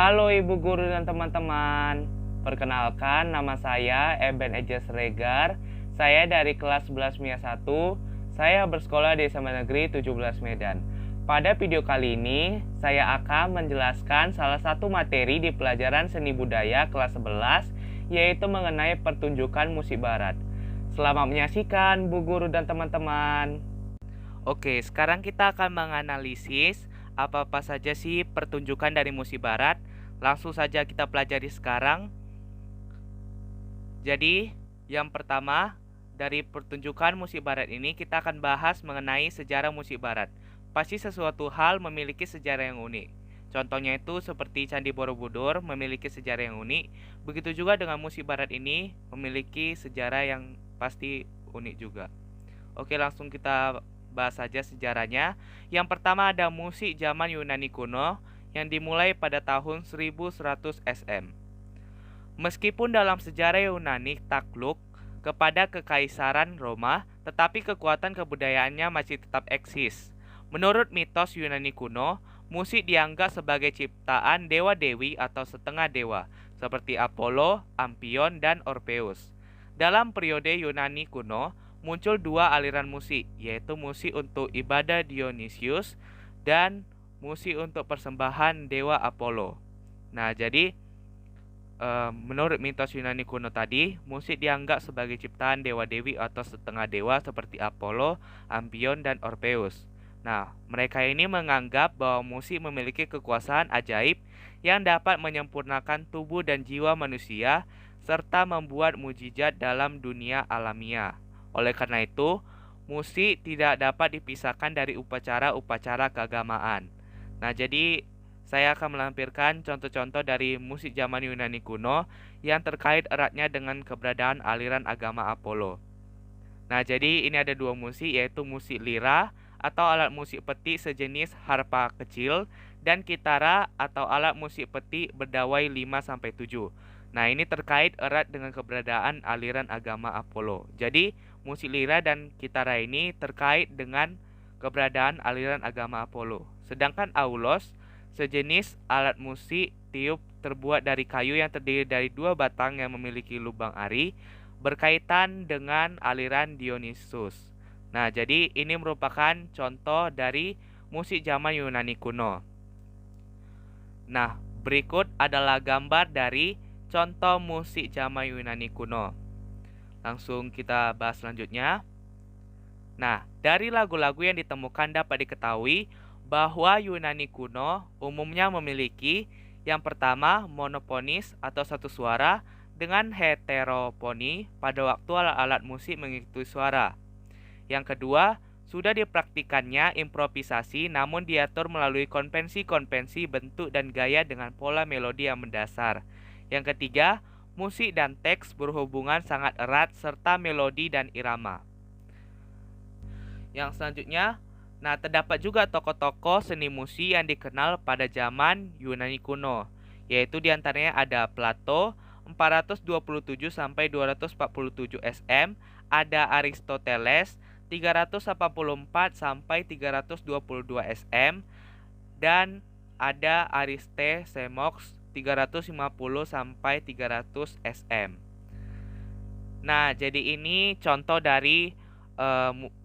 Halo Ibu Guru dan teman-teman. Perkenalkan, nama saya Eben Ejas Regar. Saya dari kelas 11 MIA 1. Saya bersekolah di SMA Negeri 17 Medan. Pada video kali ini, saya akan menjelaskan salah satu materi di pelajaran seni budaya kelas 11, yaitu mengenai pertunjukan musik barat. Selamat menyaksikan Bu Guru dan teman-teman. Oke, sekarang kita akan menganalisis apa-apa saja sih pertunjukan dari musik barat. Langsung saja kita pelajari sekarang. Jadi, yang pertama, dari pertunjukan musik barat ini kita akan bahas mengenai sejarah musik barat. Pasti sesuatu hal memiliki sejarah yang unik. Contohnya itu seperti Candi Borobudur memiliki sejarah yang unik. Begitu juga dengan musik barat ini memiliki sejarah yang pasti unik juga. Oke, langsung kita bahas saja sejarahnya. Yang pertama ada musik zaman Yunani kuno yang dimulai pada tahun 1100 SM. Meskipun dalam sejarah Yunani takluk kepada kekaisaran Roma, tetapi kekuatan kebudayaannya masih tetap eksis. Menurut mitos Yunani kuno, musik dianggap sebagai ciptaan dewa-dewi atau setengah dewa, seperti Apollo, Ampion, dan Orpheus. Dalam periode Yunani kuno, muncul dua aliran musik, yaitu musik untuk ibadah Dionysius dan musik untuk persembahan dewa Apollo. Nah, jadi menurut mitos Yunani kuno tadi, musik dianggap sebagai ciptaan dewa-dewi atau setengah dewa seperti Apollo, Ampion, dan Orpheus. Nah, mereka ini menganggap bahwa musik memiliki kekuasaan ajaib yang dapat menyempurnakan tubuh dan jiwa manusia serta membuat mukjizat dalam dunia alamiah. Oleh karena itu, musik tidak dapat dipisahkan dari upacara-upacara keagamaan. Nah, jadi saya akan melampirkan contoh-contoh dari musik zaman Yunani kuno yang terkait eratnya dengan keberadaan aliran agama Apollo. Nah, jadi ini ada dua musik, yaitu musik lira atau alat musik peti sejenis harpa kecil dan kitara atau alat musik peti berdawai 5-7. Nah, ini terkait erat dengan keberadaan aliran agama Apollo. Jadi, musik lira dan kitara ini terkait dengan keberadaan aliran agama Apollo. Sedangkan aulos, sejenis alat musik tiup terbuat dari kayu yang terdiri dari dua batang yang memiliki lubang ari, berkaitan dengan aliran Dionysus. Nah, jadi ini merupakan contoh dari musik zaman Yunani kuno. Nah, berikut adalah gambar dari contoh musik zaman Yunani kuno. Langsung kita bahas selanjutnya. Nah, dari lagu-lagu yang ditemukan dapat diketahui bahwa Yunani kuno umumnya memiliki yang pertama monofonis atau satu suara dengan heteroponi pada waktu alat-alat musik mengikuti suara. Yang kedua, sudah dipraktikannya improvisasi namun diatur melalui konvensi-konvensi bentuk dan gaya dengan pola melodi yang mendasar. Yang ketiga, musik dan teks berhubungan sangat erat serta melodi dan irama. Yang selanjutnya, nah, terdapat juga tokoh-tokoh seni musik yang dikenal pada zaman Yunani kuno, yaitu diantaranya ada Plato 427 sampai 247 SM, ada Aristoteles 384 sampai 322 SM, dan ada Aristoxenos 350 sampai 300 SM. Nah, jadi ini contoh dari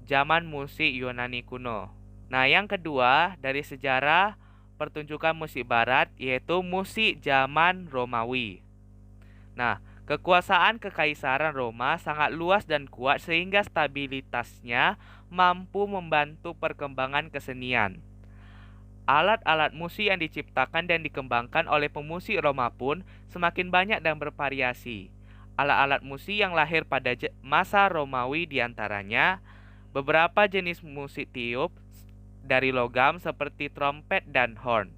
zaman musik Yunani kuno. Nah, yang kedua dari sejarah pertunjukan musik barat yaitu musik zaman Romawi. Nah, kekuasaan kekaisaran Roma sangat luas dan kuat sehingga stabilitasnya mampu membantu perkembangan kesenian. Alat-alat musik yang diciptakan dan dikembangkan oleh pemusik Roma pun semakin banyak dan bervariasi. Alat-alat musik yang lahir pada masa Romawi diantaranya beberapa jenis musik tiup dari logam seperti trompet dan horn.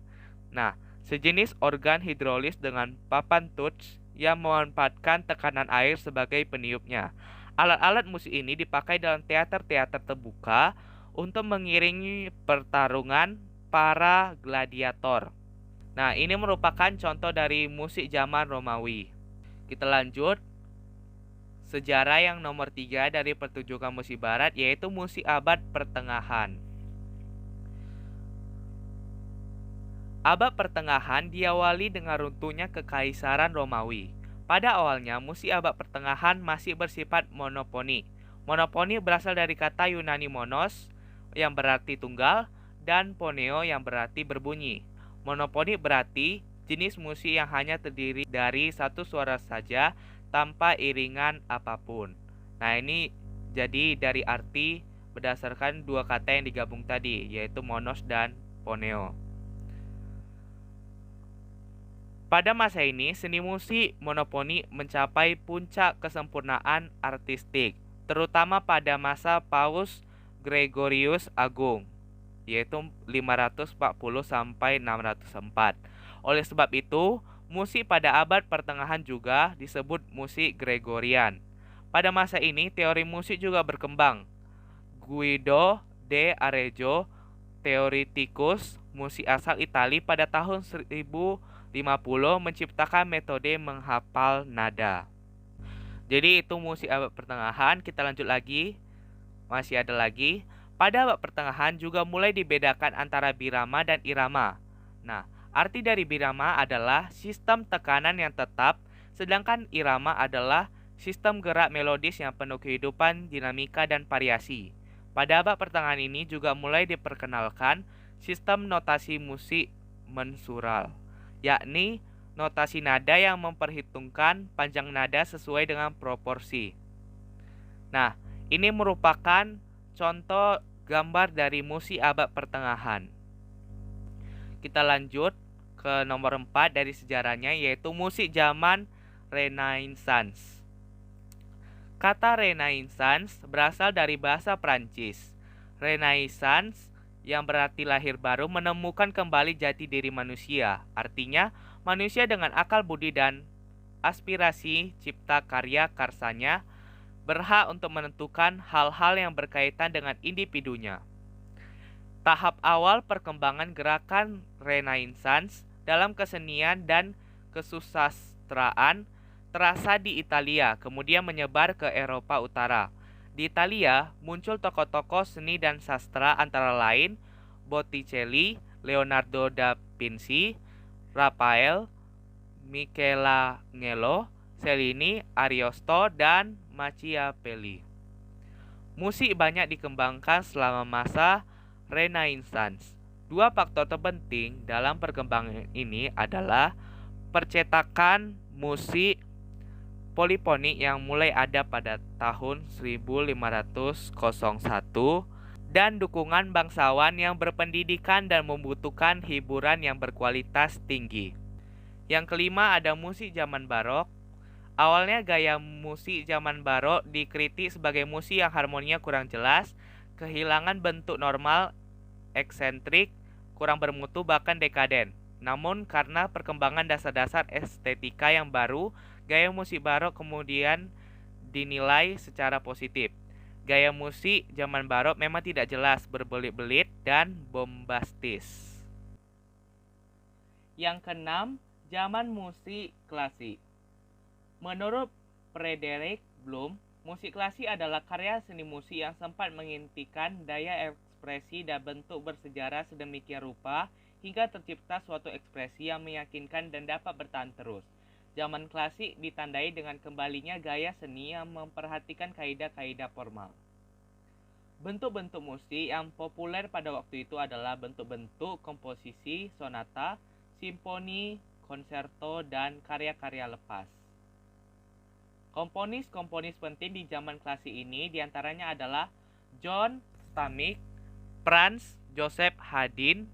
Nah, sejenis organ hidrolis dengan papan tuch yang memanfaatkan tekanan air sebagai peniupnya. Alat-alat musik ini dipakai dalam teater-teater terbuka untuk mengiringi pertarungan para gladiator. Nah, ini merupakan contoh dari musik zaman Romawi. Kita lanjut. Sejarah yang nomor 3 dari pertunjukan musik barat yaitu musik abad pertengahan. Abad pertengahan diawali dengan runtuhnya Kekaisaran Romawi. Pada awalnya, musik abad pertengahan masih bersifat monoponi. Monoponi berasal dari kata Yunani monos yang berarti tunggal dan poneo yang berarti berbunyi. Monoponi berarti jenis musik yang hanya terdiri dari satu suara saja tanpa iringan apapun. Nah, ini jadi dari arti berdasarkan dua kata yang digabung tadi, yaitu monos dan poneo. Pada masa ini, seni musik monoponi mencapai puncak kesempurnaan artistik, terutama pada masa Paus Gregorius Agung, yaitu 540 sampai 604. Oleh sebab itu, musik pada abad pertengahan juga disebut musik Gregorian. Pada masa ini, teori musik juga berkembang. Guido de Arezzo, teoritikus musik asal Italia, pada tahun 1050 menciptakan metode menghafal nada. Jadi itu musik abad pertengahan. Kita lanjut lagi. Masih ada lagi. Pada abad pertengahan juga mulai dibedakan antara birama dan irama. Nah, arti dari birama adalah sistem tekanan yang tetap, sedangkan irama adalah sistem gerak melodis yang penuh kehidupan, dinamika, dan variasi. Pada abad pertengahan ini juga mulai diperkenalkan sistem notasi musik mensural, yakni notasi nada yang memperhitungkan panjang nada sesuai dengan proporsi. Nah, ini merupakan contoh gambar dari musik abad pertengahan. Kita lanjut ke nomor 4 dari sejarahnya, yaitu musik zaman Renaissance. Kata Renaissance berasal dari bahasa Prancis. Renaissance yang berarti lahir baru menemukan kembali jati diri manusia. Artinya, manusia dengan akal budi dan aspirasi cipta karya karsanya berhak untuk menentukan hal-hal yang berkaitan dengan individunya. Tahap awal perkembangan gerakan Renaissance dalam kesenian dan kesusastraan terasa di Italia, kemudian menyebar ke Eropa Utara. Di Italia, muncul tokoh-tokoh seni dan sastra antara lain Botticelli, Leonardo da Vinci, Raphael, Michelangelo, Cellini, Ariosto, dan Machiavelli. Musik banyak dikembangkan selama masa Renaissance. Dua faktor terpenting dalam perkembangan ini adalah percetakan musik polifonik yang mulai ada pada tahun 1501 dan dukungan bangsawan yang berpendidikan dan membutuhkan hiburan yang berkualitas tinggi. Yang kelima ada musik zaman barok. Awalnya gaya musik zaman barok dikritik sebagai musik yang harmoninya kurang jelas, kehilangan bentuk normal, eksentrik, kurang bermutu, bahkan dekaden. Namun karena perkembangan dasar-dasar estetika yang baru, gaya musik barok kemudian dinilai secara positif. Gaya musik zaman barok memang tidak jelas, berbelit-belit, dan bombastis. Yang keenam, zaman musik klasik. Menurut Frederick Bloom, musik klasik adalah karya seni musik yang sempat mengintikan daya ekspresi dan bentuk bersejarah sedemikian rupa hingga tercipta suatu ekspresi yang meyakinkan dan dapat bertahan terus. Zaman klasik ditandai dengan kembalinya gaya seni yang memperhatikan kaidah-kaidah formal. Bentuk-bentuk musik yang populer pada waktu itu adalah bentuk-bentuk komposisi, sonata, simfoni, konserto, dan karya-karya lepas. Komponis-komponis penting di zaman klasik ini diantaranya adalah John Stamek, Franz Joseph Haydn,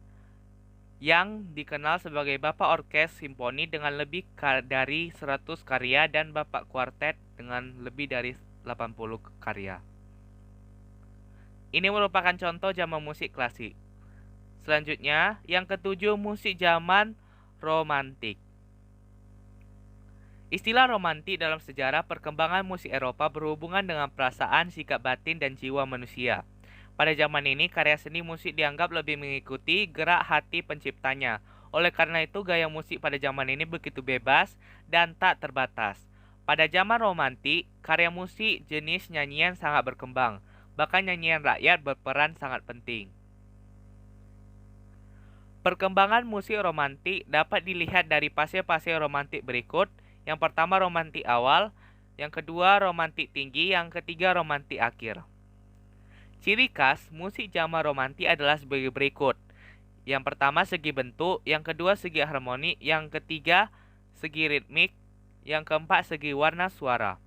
yang dikenal sebagai Bapak Orkes Simfoni dengan lebih dari 100 karya, dan Bapak Kuartet dengan lebih dari 80 karya. Ini merupakan contoh zaman musik klasik. Selanjutnya, yang ketujuh, musik zaman romantik. Istilah romantik dalam sejarah perkembangan musik Eropa berhubungan dengan perasaan, sikap batin, dan jiwa manusia. Pada zaman ini, karya seni musik dianggap lebih mengikuti gerak hati penciptanya. Oleh karena itu, gaya musik pada zaman ini begitu bebas dan tak terbatas. Pada zaman romantik, karya musik jenis nyanyian sangat berkembang. Bahkan nyanyian rakyat berperan sangat penting. Perkembangan musik romantik dapat dilihat dari fase-fase romantik berikut. Yang pertama romantik awal, yang kedua romantik tinggi, yang ketiga romantik akhir. Ciri khas musik zaman romantik adalah sebagai berikut. Yang pertama segi bentuk, yang kedua segi harmoni, yang ketiga segi ritmik, yang keempat segi warna suara.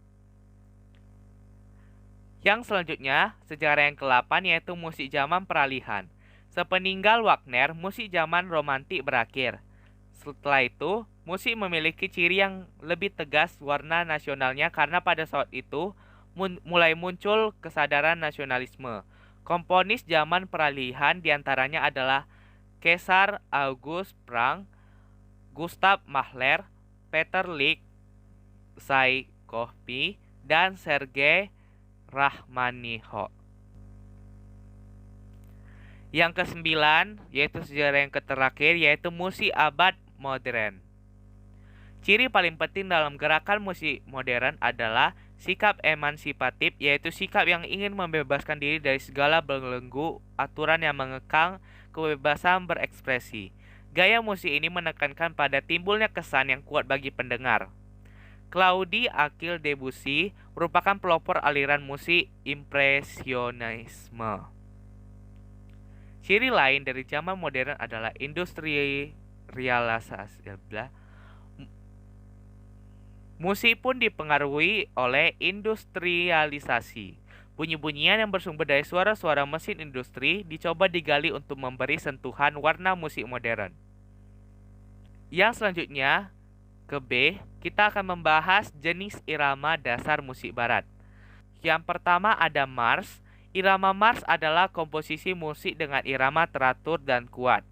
Yang selanjutnya, sejarah yang ke-8 yaitu musik zaman peralihan. Sepeninggal Wagner, musik zaman romantik berakhir. Setelah itu, musik memiliki ciri yang lebih tegas warna nasionalnya karena pada saat itu mulai muncul kesadaran nasionalisme. Komponis zaman peralihan diantaranya adalah Caesar August Frank, Gustav Mahler, Peter Lik, Tchaikovsky, dan Sergei Rachmaninoff. Yang kesembilan, yaitu sejarah yang terakhir, yaitu musik abad modern. Ciri paling penting dalam gerakan musik modern adalah sikap emansipatif, yaitu sikap yang ingin membebaskan diri dari segala belenggu aturan yang mengekang kebebasan berekspresi. Gaya musik ini menekankan pada timbulnya kesan yang kuat bagi pendengar. Claude Achille Debussy merupakan pelopor aliran musik impresionisme. Ciri lain dari zaman modern adalah industrialisasi. Musik pun dipengaruhi oleh industrialisasi. Bunyi-bunyian yang bersumber dari suara-suara mesin industri dicoba digali untuk memberi sentuhan warna musik modern. Yang selanjutnya, ke B, kita akan membahas jenis irama dasar musik barat. Yang pertama ada march. Irama march adalah komposisi musik dengan irama teratur dan kuat.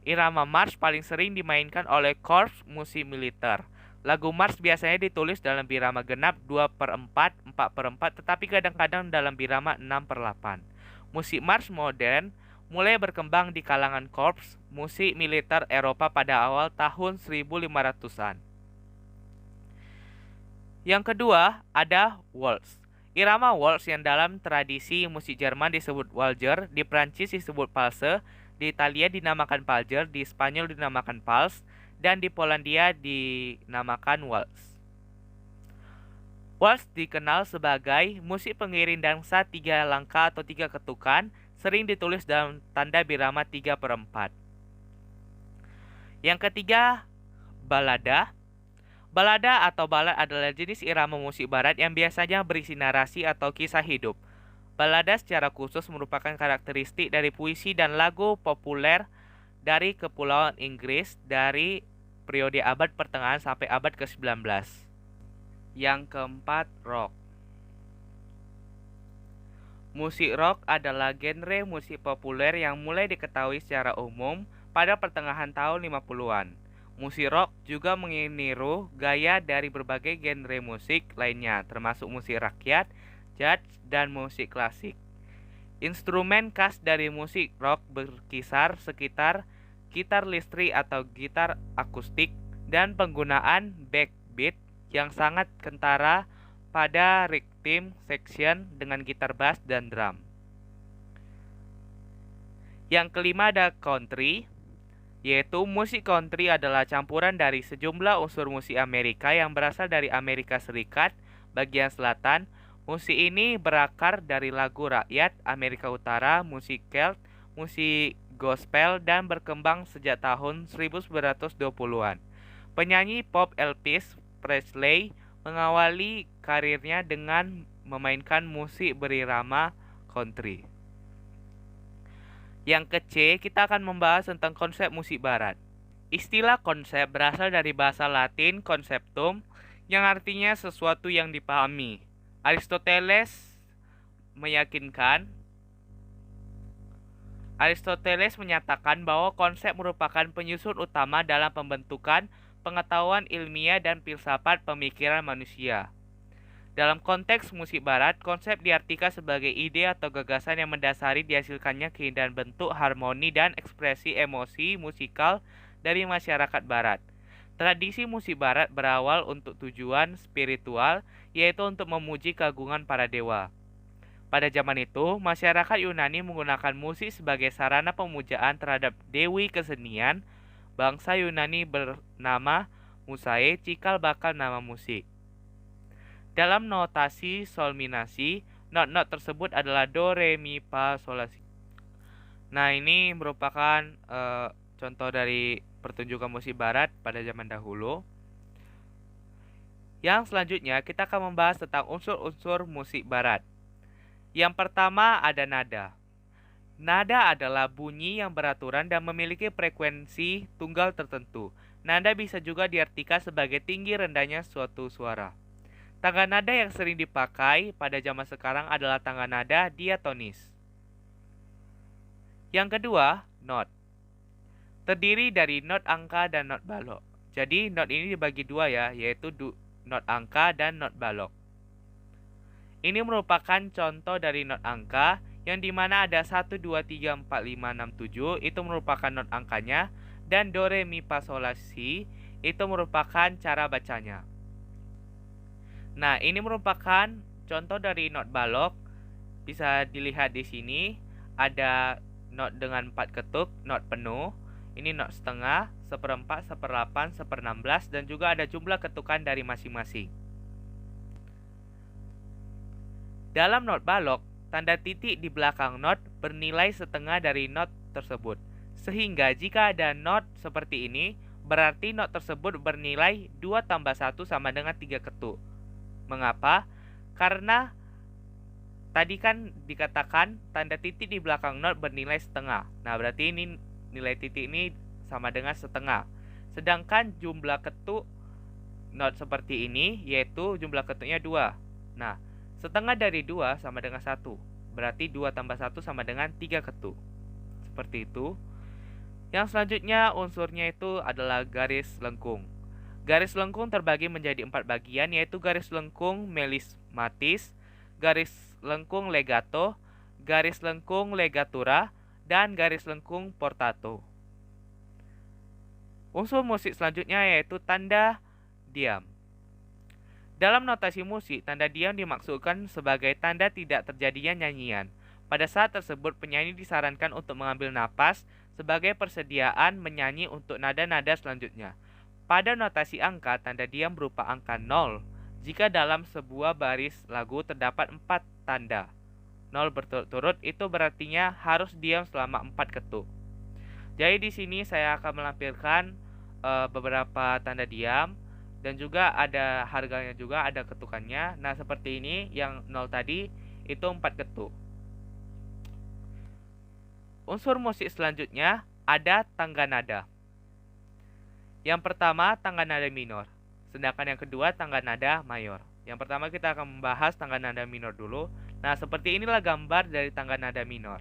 Irama march paling sering dimainkan oleh korps musik militer. Lagu march biasanya ditulis dalam birama genap 2/4, 4/4, tetapi kadang-kadang dalam birama 6/8. Musik march modern mulai berkembang di kalangan korps musik militer Eropa pada awal tahun 1500-an. Yang kedua ada waltz. Irama waltz yang dalam tradisi musik Jerman disebut Walzer, di Prancis disebut Valse, di Italia dinamakan Palzer, di Spanyol dinamakan Vals, dan di Polandia dinamakan waltz. Waltz dikenal sebagai musik pengiring dansa 3 langkah atau 3 ketukan, sering ditulis dalam tanda birama 3/4. Yang ketiga, balada. Balada atau balad adalah jenis irama musik barat yang biasanya berisi narasi atau kisah hidup. Balada secara khusus merupakan karakteristik dari puisi dan lagu populer dari Kepulauan Inggris dari periode abad pertengahan sampai abad ke-19. Yang keempat, rock. Musik rock adalah genre musik populer yang mulai diketahui secara umum pada pertengahan tahun 50-an. Musik rock juga meniru gaya dari berbagai genre musik lainnya, termasuk musik rakyat, jazz, dan musik klasik. Instrumen khas dari musik rock berkisar sekitar gitar listrik atau gitar akustik dan penggunaan backbeat yang sangat kentara pada rhythm section dengan gitar bass dan drum. Yang kelima ada country, yaitu musik country adalah campuran dari sejumlah unsur musik Amerika yang berasal dari Amerika Serikat bagian selatan. Musik ini berakar dari lagu rakyat Amerika Utara, musik Celt, musik gospel, dan berkembang sejak tahun 1920-an. Penyanyi pop Elvis Presley mengawali karirnya dengan memainkan musik berirama country. Yang ke-C, kita akan membahas tentang konsep musik barat. Istilah konsep berasal dari bahasa Latin conceptum yang artinya sesuatu yang dipahami. Aristoteles menyatakan bahwa konsep merupakan penyusun utama dalam pembentukan pengetahuan ilmiah dan filsafat pemikiran manusia. Dalam konteks musik barat, konsep diartikan sebagai ide atau gagasan yang mendasari dihasilkannya keindahan bentuk, harmoni, dan ekspresi emosi musikal dari masyarakat barat. Tradisi musik barat berawal untuk tujuan spiritual, yaitu untuk memuji keagungan para dewa. Pada zaman itu, masyarakat Yunani menggunakan musik sebagai sarana pemujaan terhadap dewi kesenian. Bangsa Yunani bernama Musae cikal bakal nama musik. Dalam notasi solminasi, not-not tersebut adalah do, re, mi, fa, sol, la, si. Nah, ini merupakan contoh dari pertunjukan musik barat pada zaman dahulu. Yang selanjutnya kita akan membahas tentang unsur-unsur musik barat. Yang pertama ada nada. Nada adalah bunyi yang beraturan dan memiliki frekuensi tunggal tertentu. Nada bisa juga diartikan sebagai tinggi rendahnya suatu suara. Tangga nada yang sering dipakai pada zaman sekarang adalah tangga nada diatonis. Yang kedua, not. Terdiri dari not angka dan not balok. Jadi not ini dibagi dua ya, yaitu not angka dan not balok. Ini merupakan contoh dari not angka yang dimana ada 1, 2, 3, 4, 5, 6, 7 itu merupakan not angkanya, dan do, re, mi, fa, sol, la, si itu merupakan cara bacanya. Nah, ini merupakan contoh dari not balok. Bisa dilihat di sini ada not dengan 4 ketuk, not penuh. Ini not setengah, seperempat, seperdelapan, seperenam-belas, dan juga ada jumlah ketukan dari masing-masing. Dalam not balok, tanda titik di belakang not bernilai setengah dari not tersebut. Sehingga jika ada not seperti ini, berarti not tersebut bernilai 2 tambah 1 sama dengan 3 ketuk. Mengapa? Karena tadi kan dikatakan tanda titik di belakang not bernilai setengah. Nah, berarti ini nilai titik ini sama dengan setengah. Sedangkan jumlah ketuk not seperti ini yaitu jumlah ketuknya 2. Nah, setengah dari 2 sama dengan 1. Berarti 2 tambah 1 sama dengan 3 ketuk. Seperti itu. Yang selanjutnya unsurnya itu adalah garis lengkung. Garis lengkung terbagi menjadi 4 bagian, yaitu garis lengkung melismatis, garis lengkung legato, garis lengkung legatura, dan garis lengkung portato. Unsur musik selanjutnya yaitu tanda diam. Dalam notasi musik, tanda diam dimaksudkan sebagai tanda tidak terjadinya nyanyian. Pada saat tersebut, penyanyi disarankan untuk mengambil napas sebagai persediaan menyanyi untuk nada-nada selanjutnya. Pada notasi angka, tanda diam berupa angka 0. Jika dalam sebuah baris lagu terdapat 4 tanda 0 berturut-turut, itu berartinya harus diam selama 4 ketuk. Jadi di sini saya akan melampirkan beberapa tanda diam. Dan juga ada harganya juga, ada ketukannya. Nah, seperti ini, yang 0 tadi itu 4 ketuk. Unsur musik selanjutnya ada tangga nada. Yang pertama tangga nada minor, sedangkan yang kedua tangga nada mayor. Yang pertama kita akan membahas tangga nada minor dulu. Nah, seperti inilah gambar dari tangga nada minor,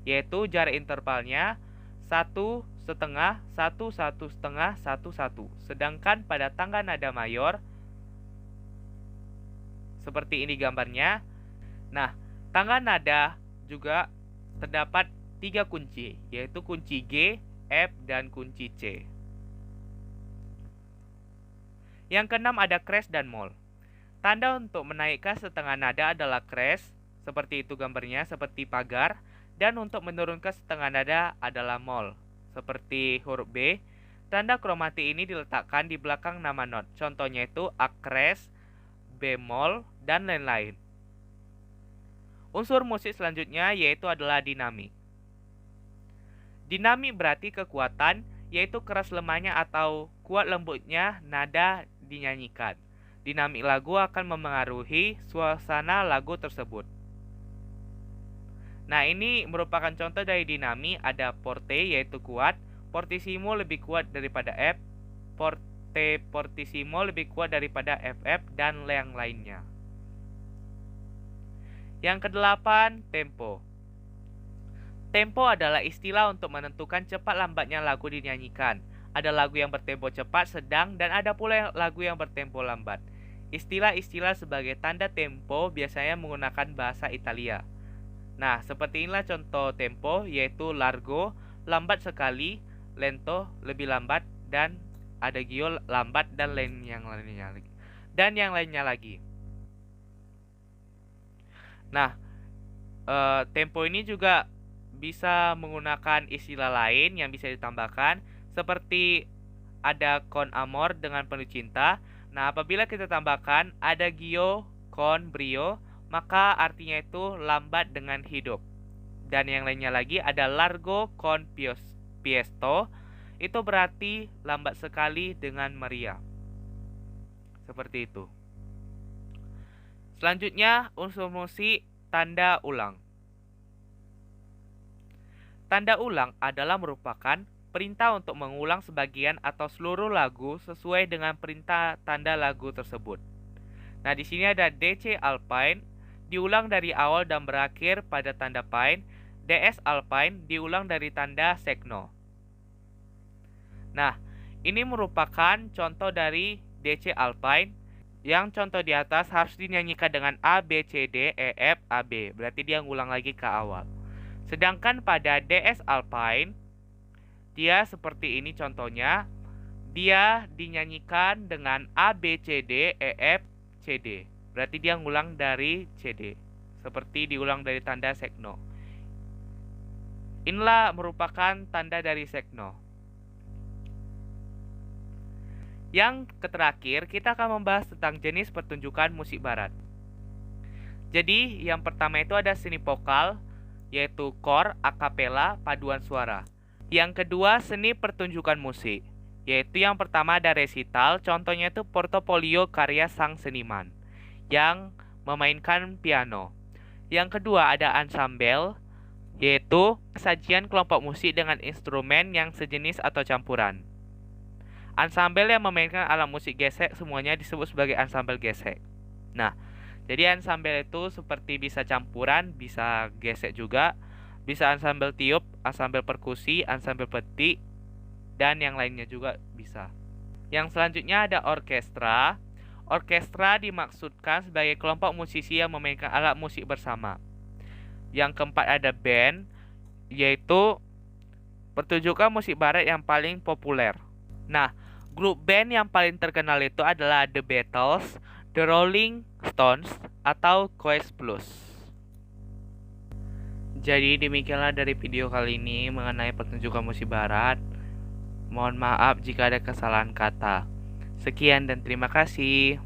yaitu jarak intervalnya 1 setengah, 1, 1 setengah, 1, 1. Sedangkan pada tangga nada mayor, seperti ini gambarnya. Nah, tangga nada juga terdapat 3 kunci, yaitu kunci G, F, dan kunci C. Yang keenam ada crash dan moll. Tanda untuk menaikkan setengah nada adalah crash, seperti itu gambarnya, seperti pagar. Dan untuk menurunkan setengah nada adalah moll, seperti huruf B. Tanda kromatik ini diletakkan di belakang nama not. Contohnya itu A crash, bemol, dan lain-lain. Unsur musik selanjutnya yaitu adalah dinamik. Dinamik berarti kekuatan, yaitu keras lemahnya atau kuat lembutnya nada dinyanyikan. Dinamik lagu akan memengaruhi suasana lagu tersebut. Nah, ini merupakan contoh dari dinamik. Ada forte yaitu kuat, fortissimo lebih kuat daripada F, forte fortissimo lebih kuat daripada FF, dan yang lainnya. Yang kedelapan, tempo. Tempo adalah istilah untuk menentukan cepat lambatnya lagu dinyanyikan. Ada lagu yang bertempo cepat, sedang, dan ada pula lagu yang bertempo lambat. Istilah-istilah sebagai tanda tempo biasanya menggunakan bahasa Italia. Nah, seperti inilah contoh tempo, yaitu largo, lambat sekali, lento, lebih lambat, dan adagio, lambat, dan yang lainnya lagi. Nah, Tempo ini juga bisa menggunakan istilah lain yang bisa ditambahkan, seperti ada con amor dengan penuh cinta. Nah, apabila kita tambahkan adagio con brio, maka artinya itu lambat dengan hidup. Dan yang lainnya lagi ada largo con piesto, itu berarti lambat sekali dengan meriah. Seperti itu. Selanjutnya, unsur musik tanda ulang. Tanda ulang adalah merupakan perintah untuk mengulang sebagian atau seluruh lagu sesuai dengan perintah tanda lagu tersebut. Nah, di sini ada DC Alpine diulang dari awal dan berakhir pada tanda Pine, DS Alpine diulang dari tanda Segno. Nah, ini merupakan contoh dari DC Alpine yang contoh di atas harus dinyanyikan dengan A, B, C, D, E, F, A, B. Berarti dia ngulang lagi ke awal. Sedangkan pada DS Alpine, dia seperti ini contohnya. Dia dinyanyikan dengan A, B, C, D, E, F, C, D. Berarti dia ngulang dari C, D. Seperti diulang dari tanda Segno. Inilah merupakan tanda dari Segno. Yang terakhir, kita akan membahas tentang jenis pertunjukan musik barat. Jadi, yang pertama itu ada seni vokal, yaitu kor, akapela, paduan suara. Yang kedua, seni pertunjukan musik, yaitu yang pertama ada resital, contohnya itu portofolio karya sang seniman, yang memainkan piano. Yang kedua ada ensemble, yaitu sajian kelompok musik dengan instrumen yang sejenis atau campuran. Ensemble yang memainkan alat musik gesek semuanya disebut sebagai ensemble gesek. Nah, jadi ensemble itu seperti bisa campuran, bisa gesek juga, bisa ensemble tiup, ensemble perkusi, ensemble petik, dan yang lainnya juga bisa. Yang selanjutnya ada orkestra. Orkestra dimaksudkan sebagai kelompok musisi yang memainkan alat musik bersama. Yang keempat ada band, yaitu pertunjukan musik barat yang paling populer. Nah, grup band yang paling terkenal itu adalah The Beatles, The Rolling Stones, atau Quest Plus. Jadi demikianlah dari video kali ini mengenai pertunjukan musik barat. Mohon maaf jika ada kesalahan kata. Sekian dan terima kasih.